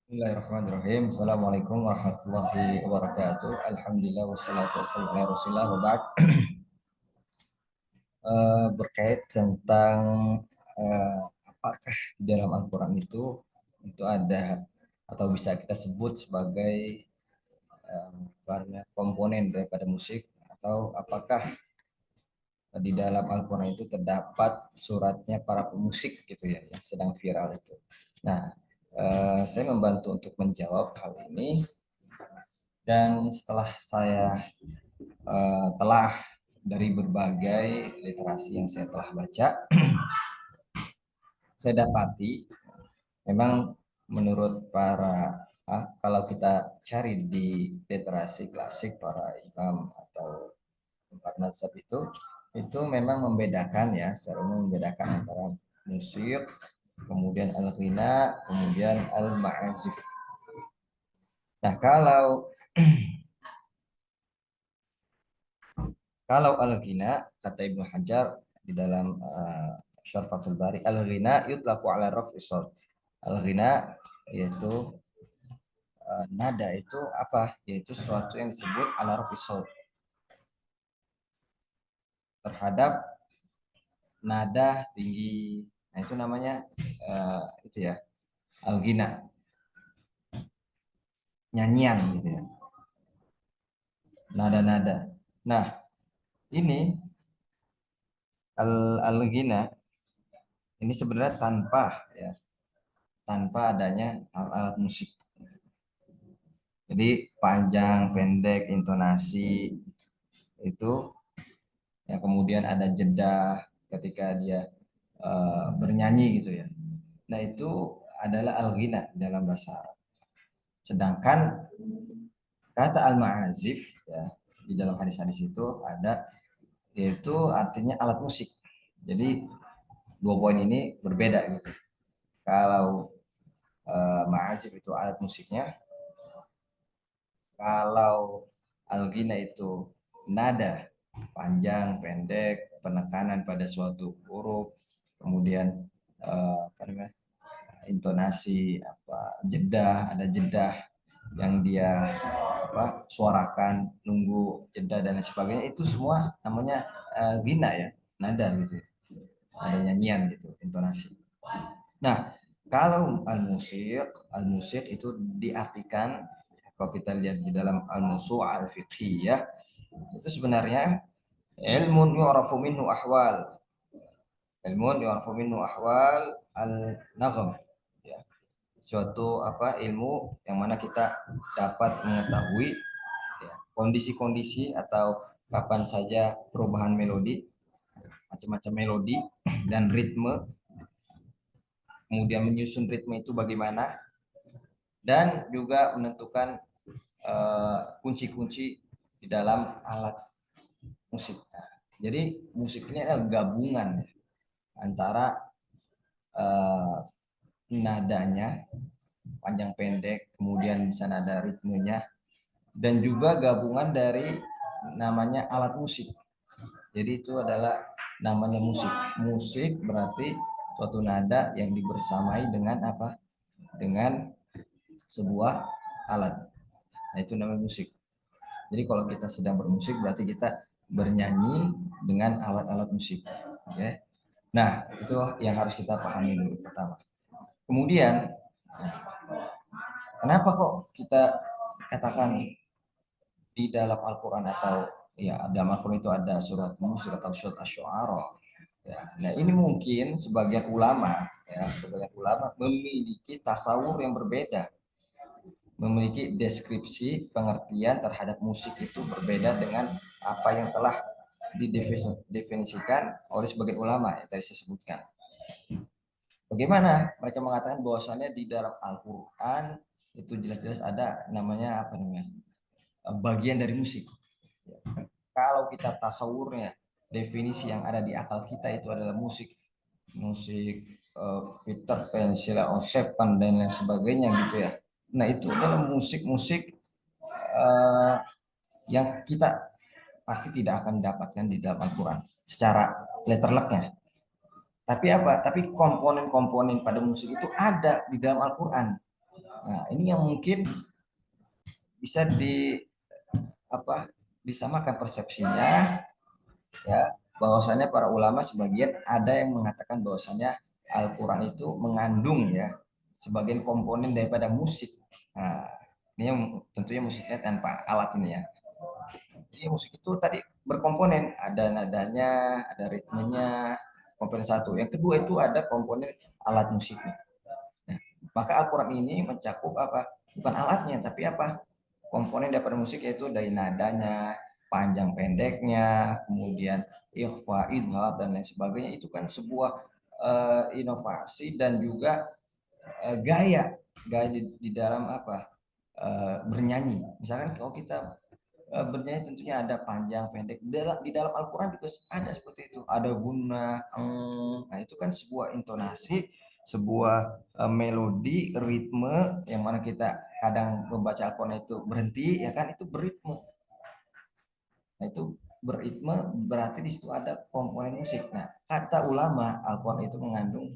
Bismillahirrahmanirrahim. Assalamualaikum warahmatullahi wabarakatuh. Alhamdulillah wassalatu wassalamu ala Rasulillah wa ba'd. Berkait tentang apakah di dalam Al-Qur'an itu ada atau bisa kita sebut sebagai komponen daripada musik, atau apakah di dalam Al-Quran itu terdapat suratnya para pemusik gitu ya yang sedang viral itu. Nah, saya membantu untuk menjawab hal ini, dan setelah saya telah dari berbagai literasi yang saya telah baca, saya dapati memang menurut para kalau kita cari di literasi klasik para imam atau empat mazhab itu memang membedakan ya, secara umum membedakan antara musik, kemudian al-ghina, kemudian al-ma'azif. Nah, kalau al-ghina, kata Ibnu Hajar di dalam Syarh Fathul Bari, al-ghina yutlaqu ala raf'i shaut. Al-ghina yaitu nada itu apa? Yaitu sesuatu yang disebut ala raf'i shaut, terhadap nada tinggi. Nah, itu namanya itu ya, al-ghina, nyanyian gitu ya. Nada-nada. Nah, ini al-ghina ini sebenarnya tanpa adanya alat-alat musik. Jadi panjang, pendek, intonasi itu ya, kemudian ada jeda ketika dia bernyanyi gitu ya. Nah, itu adalah al-ghina dalam bahasa Arab. Sedangkan kata al-ma'azif ya, di dalam hadis-hadis itu ada, yaitu artinya alat musik. Jadi dua poin ini berbeda gitu. Kalau ma'azif itu alat musiknya, kalau al-ghina itu nada, panjang, pendek, penekanan pada suatu huruf, kemudian apa namanya, intonasi, apa, jeda, ada jeda yang dia suarakan, nunggu jeda dan lain sebagainya, itu semua namanya ghina ya, nada gitu, ada nyanyian gitu, intonasi. Nah, kalau al-musik itu diartikan, kalau kita lihat di dalam al-musu' al-fiqhiyah, itu sebenarnya ilmun yu'rafu minhu ahwal, al-nagham ya. Suatu ilmu yang mana kita dapat mengetahui ya, kondisi-kondisi atau kapan saja perubahan melodi, macam-macam melodi dan ritme, kemudian menyusun ritme itu bagaimana, dan juga menentukan kunci-kunci di dalam alat musik. Nah, jadi musik ini adalah gabungan antara nadanya panjang pendek, kemudian di sana ada ritmenya, dan juga gabungan dari namanya alat musik. Jadi itu adalah namanya musik. Musik berarti suatu nada yang dibersamai dengan apa? Dengan sebuah alat. Nah, itu namanya musik. Jadi kalau kita sedang bermusik berarti kita bernyanyi dengan alat-alat musik. Oke. Nah, itu yang harus kita pahami dulu pertama. Kemudian, kenapa kok kita katakan di dalam Al-Quran, atau ya dalam Al-Quran itu ada surat musik atau surat asy-syu'ara. Ya, nah ini mungkin sebagian ulama memiliki tasawur yang berbeda, memiliki deskripsi pengertian terhadap musik itu berbeda dengan apa yang telah didefinisikan oleh sebagian ulama yang tadi saya sebutkan. Bagaimana mereka mengatakan bahwasannya di dalam Al-Quran itu jelas-jelas ada namanya bagian dari musik. Kalau kita tasawurnya, definisi yang ada di akal kita itu adalah musik, Peter Pan, Sheila on Seven dan lain sebagainya gitu ya. Nah, itu adalah musik-musik yang kita pasti tidak akan dapatkan di dalam Al-Quran secara letterleknya. Tapi komponen-komponen pada musik itu ada di dalam Al-Quran. Nah, ini yang mungkin bisa disamakan persepsinya, ya, bahwasanya para ulama sebagian ada yang mengatakan bahwasanya Al-Qur'an itu mengandung, ya, sebagian komponen daripada musik. Nah, ini yang tentunya musiknya tanpa alat ini, ya. Jadi musik itu tadi berkomponen, ada nadanya, ada ritmenya, komponen satu. Yang kedua itu ada komponen alat musiknya. Nah, maka Al-Quran ini mencakup apa? Bukan alatnya, tapi apa? Komponen daripada musik, yaitu dari nadanya, panjang pendeknya, kemudian ikhfa, idhar, dan lain sebagainya. Itu kan sebuah inovasi dan juga gaya di dalam apa? Bernyanyi. Misalkan kalau kita bernyanyi tentunya ada panjang pendek. Di dalam Al-Quran juga ada seperti itu. Ada guna, nah itu kan sebuah intonasi, sebuah melodi, ritme, yang mana kita kadang membaca Al-Quran itu berhenti, ya kan, itu beritme. Nah itu beritme berarti di situ ada komponen musik. Nah, kata ulama Al-Quran itu mengandung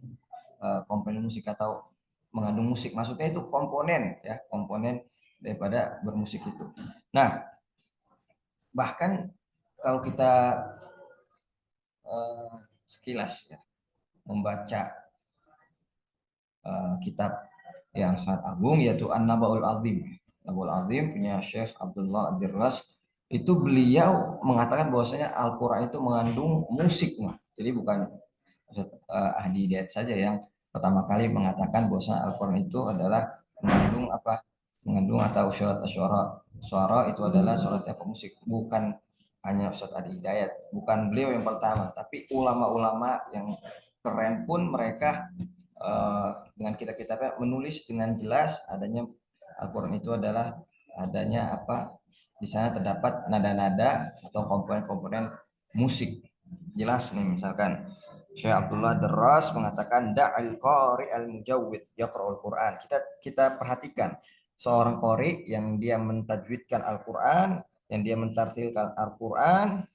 komponen musik atau mengandung musik. Maksudnya itu komponen, ya, komponen daripada bermusik itu. Nah, bahkan kalau kita sekilas, ya, membaca kitab yang sangat agung, yaitu An-Nabaul Azim. Nabaul Azim punya Syekh Abdullah Ad-Dirras, itu beliau mengatakan bahwasanya Al-Quran itu mengandung musik. Jadi bukan Ahdi Hidayat saja yang pertama kali mengatakan bahwasanya Al-Quran itu adalah mengandung apa? Mengandung atau surat Asy-Syu'ara. Suara itu adalah surat yang pemusik, bukan hanya Ustadz Adi Hidayat, bukan beliau yang pertama, tapi ulama-ulama yang keren pun mereka dengan kitab-kitabnya menulis dengan jelas adanya Al-Quran itu adalah adanya apa, di sana terdapat nada-nada atau komponen-komponen musik. Jelas nih, misalkan Syekh Abdullah Darras mengatakan da'al qari al mujawwid yaqra'ul Quran. Kita perhatikan seorang qari yang dia mentajwidkan Al-Quran, yang dia mentartilkan Al-Quran,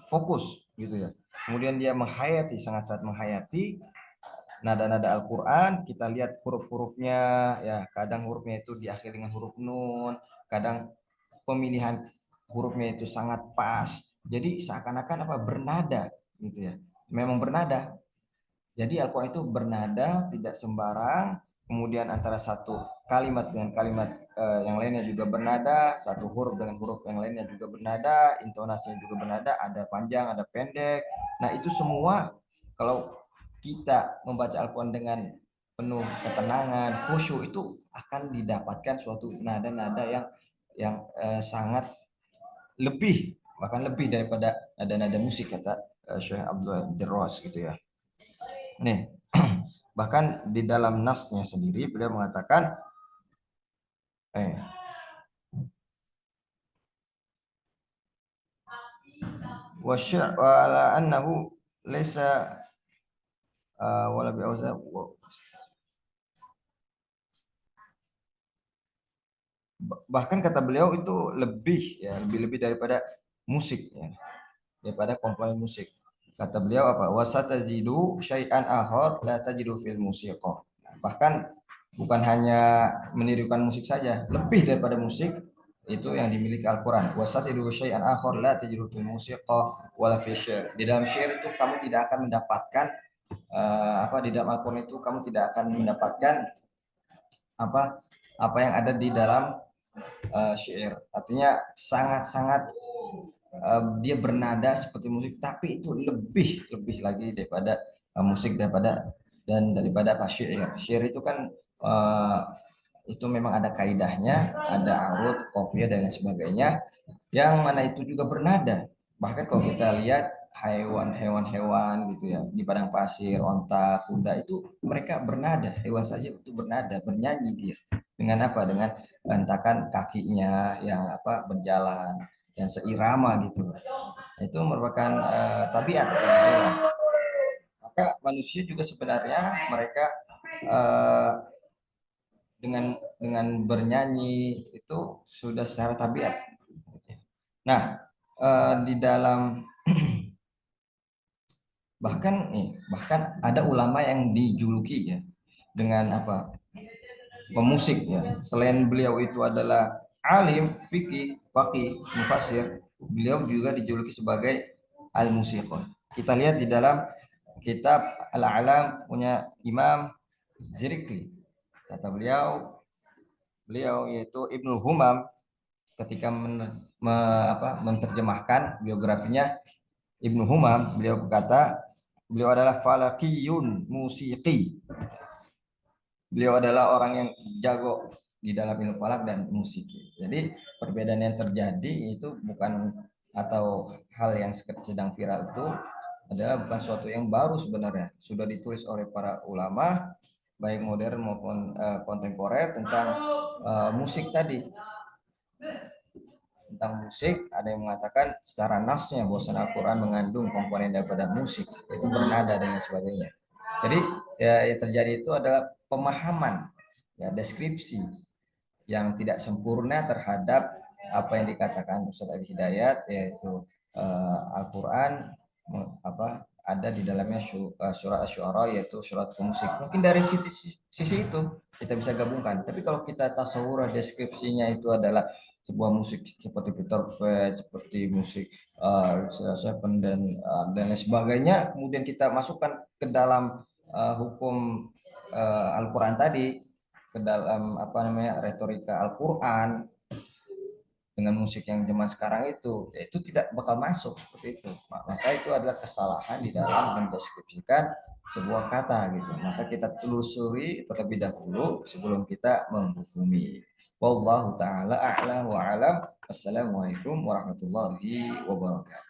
fokus gitu ya. Kemudian dia menghayati, sangat-sangat menghayati nada-nada Al-Quran. Kita lihat huruf-hurufnya, ya, kadang hurufnya itu diakhiri dengan huruf nun, kadang pemilihan hurufnya itu sangat pas. Jadi seakan-akan apa, bernada gitu ya. Memang bernada. Jadi Al-Quran itu bernada, tidak sembarang. Kemudian antara satu kalimat dengan kalimat yang lainnya juga bernada, satu huruf dengan huruf yang lainnya juga bernada, intonasinya juga bernada, ada panjang, ada pendek. Nah, itu semua kalau kita membaca Al-Quran dengan penuh ketenangan, khusyuk, itu akan didapatkan suatu nada-nada yang sangat lebih, bahkan lebih daripada nada-nada musik, kata Syekh Abdul Dirras gitu ya. Nih, bahkan di dalam nasnya sendiri beliau mengatakan eh wala annahu laisa wala bi bahkan kata beliau itu lebih, ya, lebih daripada musik, ya, daripada komponen musik. Kata beliau apa? Wasatajidu syai'an akhar la tajidu fil musiqah. Bahkan bukan hanya menirukan musik saja, lebih daripada musik itu yang dimiliki Al-Quran. Wasatidu syai'an akhar la tajidu fil musiqah wala fi syair. Di dalam syair itu kamu tidak akan mendapatkan di dalam Al-Quran itu kamu tidak akan mendapatkan apa apa yang ada di dalam syair. Artinya sangat-sangat dia bernada seperti musik, tapi itu lebih lebih lagi daripada musik, daripada apa, syair. Syair itu kan uh, itu memang ada kaidahnya, ada arut, qafiyah, dan lain sebagainya, yang mana itu juga bernada. Bahkan kalau kita lihat hewan-hewan gitu ya di padang pasir, onta, kuda, itu mereka bernada, hewan saja itu bernada, bernyanyi dia dengan apa, dengan hentakan kakinya yang apa, berjalan yang seirama gitu. Itu merupakan tabiat hewan. Maka manusia juga sebenarnya mereka uh, dengan bernyanyi itu sudah secara tabiat. Nah, di dalam bahkan ada ulama yang dijuluki, ya, dengan apa, pemusik ya. Selain beliau itu adalah alim, fikih, faqih, mufassir, beliau juga dijuluki sebagai al-musiqon. Kita lihat di dalam kitab Al-Alam punya Imam Zirikli. Kata beliau yaitu Ibnu Humam ketika menerjemahkan biografinya Ibnu Humam, beliau berkata beliau adalah falakiyun musiki. Beliau adalah orang yang jago di dalam ilmu falak dan musik. Jadi perbedaan yang terjadi itu bukan, atau hal yang sedang viral itu adalah bukan suatu yang baru sebenarnya. Sudah ditulis oleh para ulama baik modern maupun kontemporer tentang musik tadi. Tentang musik, ada yang mengatakan secara nasnya bahwa Al-Quran mengandung komponen daripada musik, itu bernada dan sebagainya. Jadi ya, yang terjadi itu adalah pemahaman, ya, deskripsi yang tidak sempurna terhadap apa yang dikatakan Ustaz Ali Hidayat, yaitu Al-Quran ada di dalamnya surat Asy-Syu'ara, yaitu surat musik. Mungkin dari sisi itu kita bisa gabungkan. Tapi kalau kita tasawur deskripsinya itu adalah sebuah musik seperti Peter Pan, seperti musik Seven dan lain sebagainya, kemudian kita masukkan ke dalam hukum Al-Quran tadi, ke dalam retorika Al-Quran dengan musik yang zaman sekarang itu tidak bakal masuk seperti itu. Maka itu adalah kesalahan di dalam mendeskripsikan sebuah kata gitu. Maka kita telusuri terlebih dahulu sebelum kita menghukumi. Wallahu taala a'la wa alam. Wassalamualaikum warahmatullahi wabarakatuh.